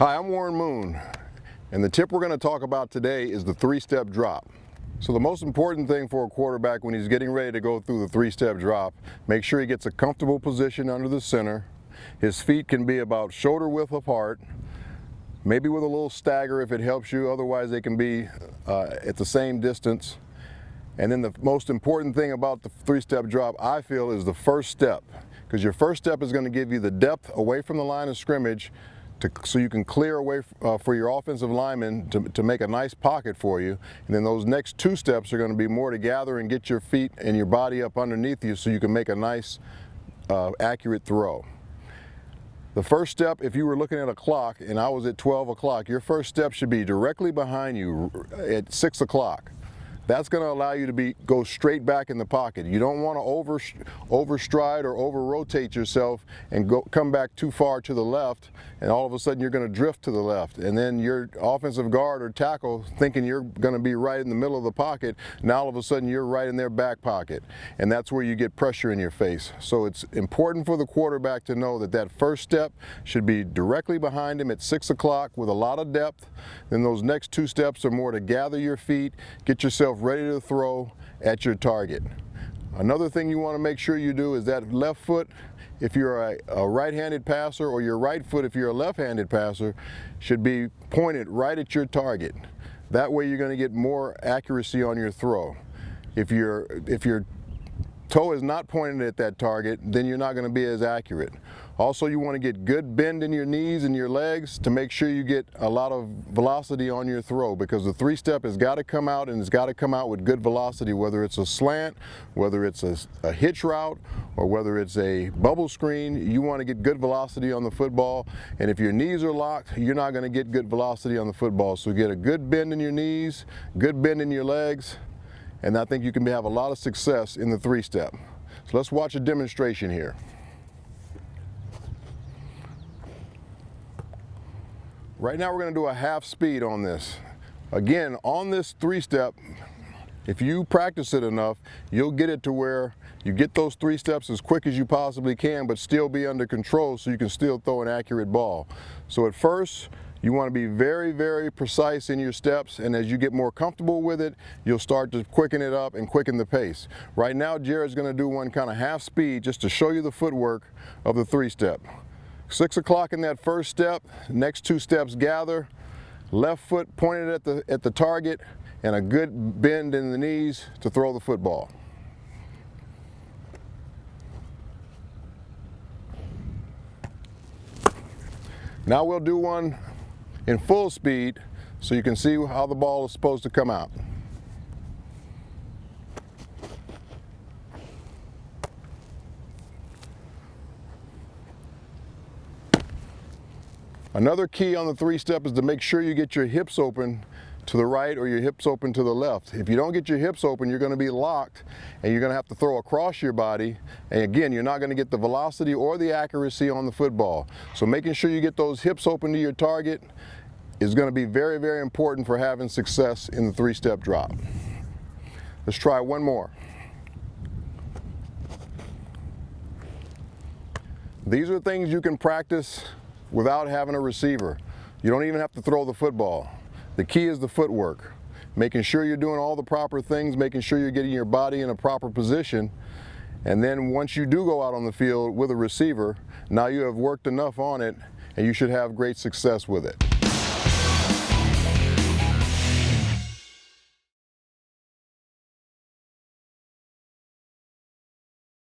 Hi, I'm Warren Moon, and the tip we're going to talk about today is the three-step drop. So the most important thing for a quarterback when he's getting ready to go through the three-step drop, make sure he gets a comfortable position under the center. His feet can be about shoulder width apart, maybe with a little stagger if it helps you, otherwise they can be at the same distance. And then the most important thing about the three-step drop, I feel, is the first step, because your first step is going to give you the depth away from the line of scrimmage so you can clear away for your offensive lineman to make a nice pocket for you. And then those next two steps are going to be more to gather and get your feet and your body up underneath you so you can make a nice accurate throw. The first step, if you were looking at a clock and I was at 12 o'clock, your first step should be directly behind you at 6 o'clock. That's going to allow you to go straight back in the pocket. You don't want to overstride or over-rotate yourself and come back too far to the left, and all of a sudden you're going to drift to the left. And then your offensive guard or tackle, thinking you're going to be right in the middle of the pocket, now all of a sudden you're right in their back pocket. And that's where you get pressure in your face. So it's important for the quarterback to know that that first step should be directly behind him at 6 o'clock with a lot of depth. Then those next two steps are more to gather your feet, get yourself ready to throw at your target. Another thing you want to make sure you do is that left foot, if you're a right-handed passer, or your right foot if you're a left-handed passer, should be pointed right at your target. That way you're going to get more accuracy on your throw. If your toe is not pointed at that target, then you're not going to be as accurate. Also, you want to get good bend in your knees and your legs to make sure you get a lot of velocity on your throw, because the three-step has got to come out, and it's got to come out with good velocity, whether it's a slant, whether it's a hitch route, or whether it's a bubble screen. You want to get good velocity on the football, and if your knees are locked, you're not going to get good velocity on the football. So get a good bend in your knees, good bend in your legs, and I think you can have a lot of success in the three-step. So let's watch a demonstration here. Right now we're going to do a half speed on this. Again, on this three-step, if you practice it enough, you'll get it to where you get those three steps as quick as you possibly can, but still be under control so you can still throw an accurate ball. So at first, you want to be very, very precise in your steps, and as you get more comfortable with it, you'll start to quicken it up and quicken the pace. Right now, Jared's going to do one kind of half speed just to show you the footwork of the three-step. 6 o'clock in that first step, next two steps gather, left foot pointed at the target, and a good bend in the knees to throw the football. Now we'll do one in full speed so you can see how the ball is supposed to come out. Another key on the three-step is to make sure you get your hips open to the right or your hips open to the left. If you don't get your hips open, you're going to be locked and you're going to have to throw across your body. And again, you're not going to get the velocity or the accuracy on the football. So making sure you get those hips open to your target is going to be very, very important for having success in the three-step drop. Let's try one more. These are things you can practice without having a receiver. You don't even have to throw the football. The key is the footwork. Making sure you're doing all the proper things, making sure you're getting your body in a proper position, and then once you do go out on the field with a receiver, now you have worked enough on it and you should have great success with it.